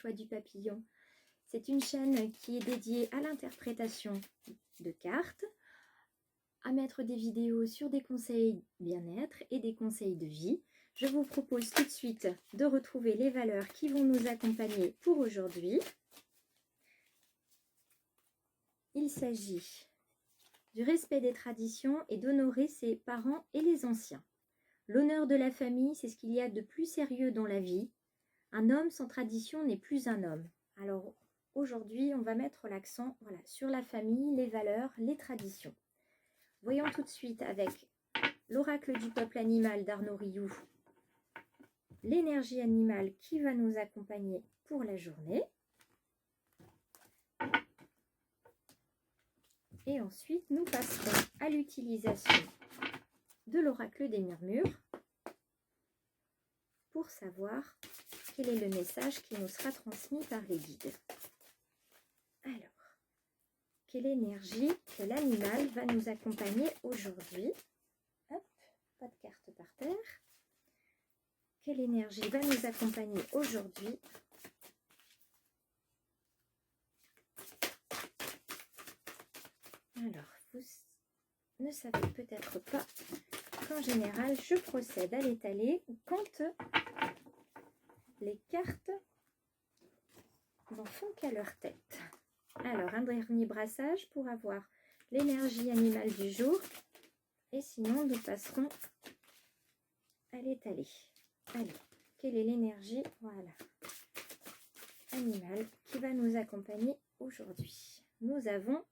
choix du papillon. C'est une chaîne qui est dédiée à l'interprétation de cartes, à mettre des vidéos sur des conseils bien-être et des conseils de vie. Je vous propose tout de suite de retrouver les valeurs qui vont nous accompagner pour aujourd'hui. Il s'agit du respect des traditions et d'honorer ses parents et les anciens. L'honneur de la famille, c'est ce qu'il y a de plus sérieux dans la vie. Un homme sans tradition n'est plus un homme. Alors aujourd'hui, on va mettre l'accent sur la famille, les valeurs, les traditions. Voyons tout de suite avec l'oracle du peuple animal d'Arnaud Rioux, l'énergie animale qui va nous accompagner pour la journée. Et ensuite, nous passerons à l'utilisation de l'oracle des murmures pour savoir quel est le message qui nous sera transmis par les guides. Alors, quelle énergie que l'animal va nous accompagner aujourd'hui? Hop, pas de carte par terre. Quelle énergie va nous accompagner aujourd'hui? Alors, vous ne savez peut-être pas qu'en général, je procède à l'étaler quand les cartes n'en font qu'à leur tête. Alors, un dernier brassage pour avoir l'énergie animale du jour. Et sinon, nous passerons à l'étaler. Alors, quelle est l'énergie animale qui va nous accompagner aujourd'hui? Nous avons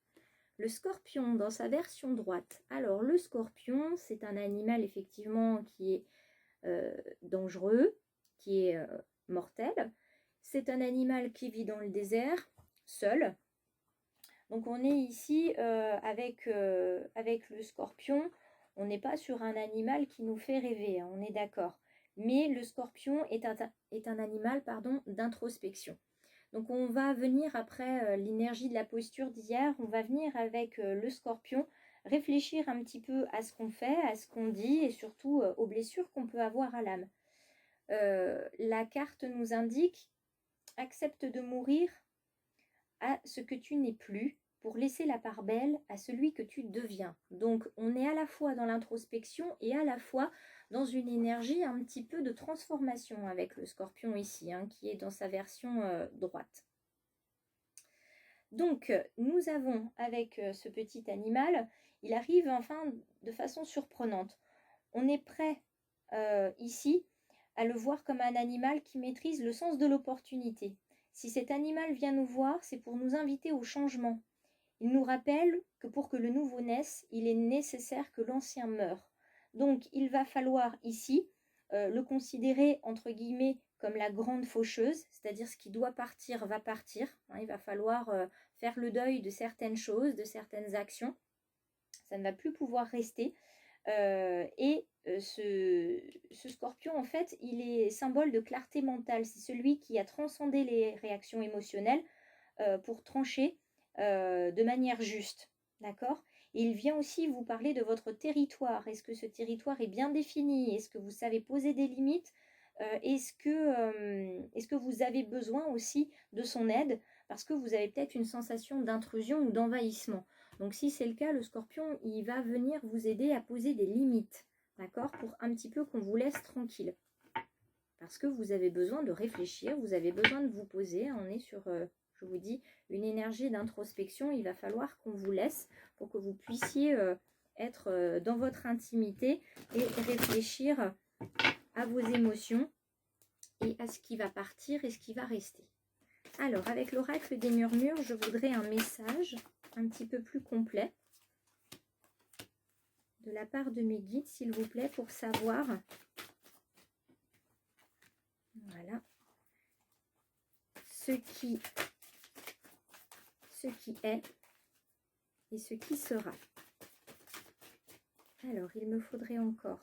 le scorpion dans sa version droite. Alors, le scorpion, c'est un animal effectivement qui est dangereux, qui est mortel. C'est un animal qui vit dans le désert, seul. Donc, on est ici avec le scorpion. On n'est pas sur un animal qui nous fait rêver, hein, on est d'accord. Mais le scorpion est un animal d'introspection. Donc on va venir après l'énergie de la posture d'hier, on va venir avec le scorpion réfléchir un petit peu à ce qu'on fait, à ce qu'on dit et surtout aux blessures qu'on peut avoir à l'âme. La carte nous indique « Accepte de mourir à ce que tu n'es plus pour laisser la part belle à celui que tu deviens ». Donc on est à la fois dans l'introspection et à la fois dans une énergie un petit peu de transformation avec le scorpion ici, hein, qui est dans sa version droite. Donc nous avons avec ce petit animal, il arrive enfin de façon surprenante. On est prêt ici à le voir comme un animal qui maîtrise le sens de l'opportunité. Si cet animal vient nous voir, c'est pour nous inviter au changement. Il nous rappelle que pour que le nouveau naisse, il est nécessaire que l'ancien meure. Donc, il va falloir ici le considérer, entre guillemets, comme la grande faucheuse, c'est-à-dire ce qui doit partir va partir. Hein, il va falloir faire le deuil de certaines choses, de certaines actions. Ça ne va plus pouvoir rester. Ce scorpion, en fait, il est symbole de clarté mentale. C'est celui qui a transcendé les réactions émotionnelles pour trancher de manière juste. D'accord ? Et il vient aussi vous parler de votre territoire. Est-ce que ce territoire est bien défini? Est-ce que vous savez poser des limites? Est-ce que vous avez besoin aussi de son aide? Parce que vous avez peut-être une sensation d'intrusion ou d'envahissement. Donc si c'est le cas, le scorpion, il va venir vous aider à poser des limites. D'accord? Pour un petit peu qu'on vous laisse tranquille. Parce que vous avez besoin de réfléchir, vous avez besoin de vous poser. On est sur... je vous dis, une énergie d'introspection, il va falloir qu'on vous laisse pour que vous puissiez être dans votre intimité et réfléchir à vos émotions et à ce qui va partir et ce qui va rester. Alors, avec l'oracle des murmures, je voudrais un message un petit peu plus complet de la part de mes guides, s'il vous plaît, pour savoir... Voilà. Ce qui est et ce qui sera. Alors, il me faudrait encore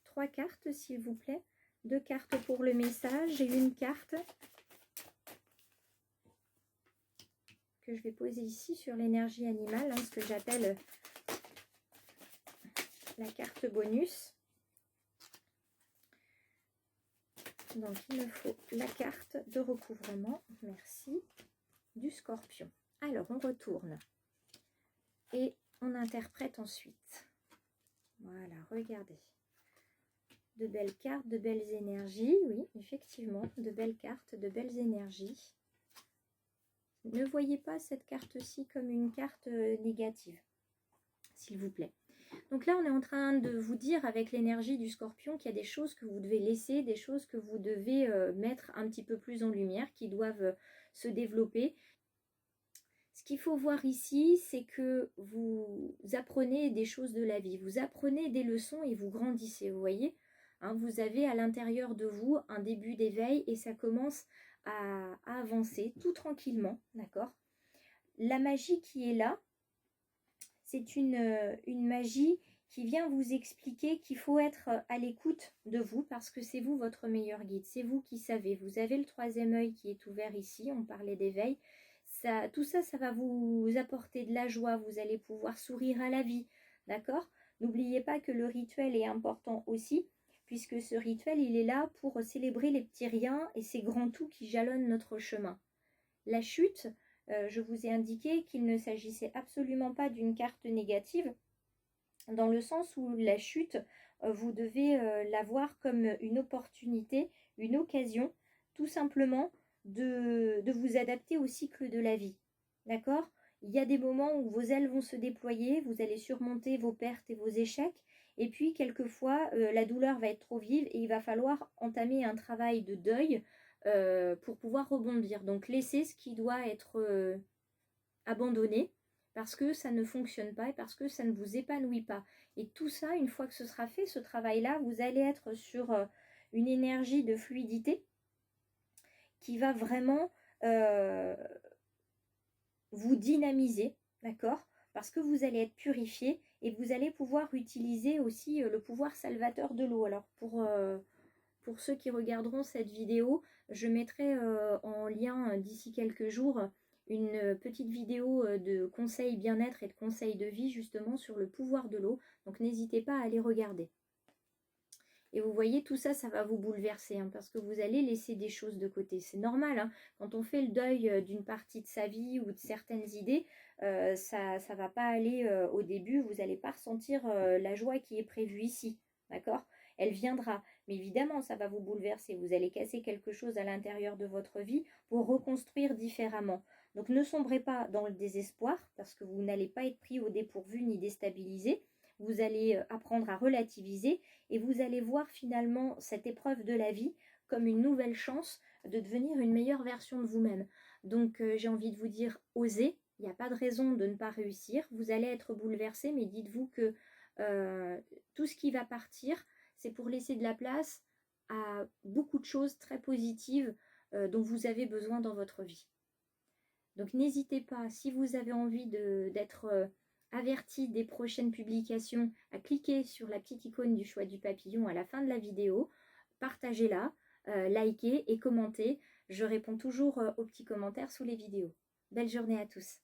3 cartes, s'il vous plaît. 2 cartes pour le message et une carte que je vais poser ici sur l'énergie animale, hein, ce que j'appelle la carte bonus. Donc il me faut la carte de recouvrement, merci, du Scorpion. Alors on retourne et on interprète ensuite. Voilà, regardez. De belles cartes, de belles énergies, oui, effectivement, de belles cartes, de belles énergies. Ne voyez pas cette carte-ci comme une carte négative, s'il vous plaît. Donc là, on est en train de vous dire avec l'énergie du Scorpion qu'il y a des choses que vous devez laisser, des choses que vous devez mettre un petit peu plus en lumière, qui doivent se développer. Ce qu'il faut voir ici, c'est que vous apprenez des choses de la vie, vous apprenez des leçons et vous grandissez, vous voyez. Hein, vous avez à l'intérieur de vous un début d'éveil et ça commence à avancer tout tranquillement, d'accord. La magie qui est là, c'est une magie qui vient vous expliquer qu'il faut être à l'écoute de vous parce que c'est vous votre meilleur guide, c'est vous qui savez. Vous avez le troisième œil qui est ouvert ici, on parlait d'éveil. Tout ça, ça va vous apporter de la joie, vous allez pouvoir sourire à la vie, d'accord. N'oubliez pas que le rituel est important aussi, puisque ce rituel, il est là pour célébrer les petits riens et ces grands tout qui jalonnent notre chemin. La chute, je vous ai indiqué qu'il ne s'agissait absolument pas d'une carte négative, dans le sens où la chute, vous devez la voir comme une opportunité, une occasion, tout simplement de vous adapter au cycle de la vie. D'accord? Il y a des moments où vos ailes vont se déployer, vous allez surmonter vos pertes et vos échecs, et puis quelquefois la douleur va être trop vive et il va falloir entamer un travail de deuil pour pouvoir rebondir. Donc laissez ce qui doit être abandonné parce que ça ne fonctionne pas et parce que ça ne vous épanouit pas. Et tout ça, une fois que ce sera fait, ce travail-là, vous allez être sur une énergie de fluidité qui va vraiment vous dynamiser, d'accord? Parce que vous allez être purifié et vous allez pouvoir utiliser aussi le pouvoir salvateur de l'eau. Alors pour ceux qui regarderont cette vidéo, je mettrai en lien d'ici quelques jours une petite vidéo de conseils bien-être et de conseils de vie justement sur le pouvoir de l'eau. Donc n'hésitez pas à aller regarder. Et vous voyez, tout ça, ça va vous bouleverser hein, parce que vous allez laisser des choses de côté. C'est normal, hein, quand on fait le deuil d'une partie de sa vie ou de certaines idées, ça ne va pas aller au début. Vous n'allez pas ressentir la joie qui est prévue ici, d'accord? Elle viendra, mais évidemment, ça va vous bouleverser. Vous allez casser quelque chose à l'intérieur de votre vie pour reconstruire différemment. Donc ne sombrez pas dans le désespoir parce que vous n'allez pas être pris au dépourvu ni déstabilisé. Vous allez apprendre à relativiser et vous allez voir finalement cette épreuve de la vie comme une nouvelle chance de devenir une meilleure version de vous-même. Donc j'ai envie de vous dire, osez, il n'y a pas de raison de ne pas réussir. Vous allez être bouleversé, mais dites-vous que tout ce qui va partir, c'est pour laisser de la place à beaucoup de choses très positives dont vous avez besoin dans votre vie. Donc n'hésitez pas, si vous avez envie d'être averti des prochaines publications, à cliquer sur la petite icône du choix du papillon à la fin de la vidéo, partagez-la, likez et commentez. Je réponds toujours aux petits commentaires sous les vidéos. Belle journée à tous.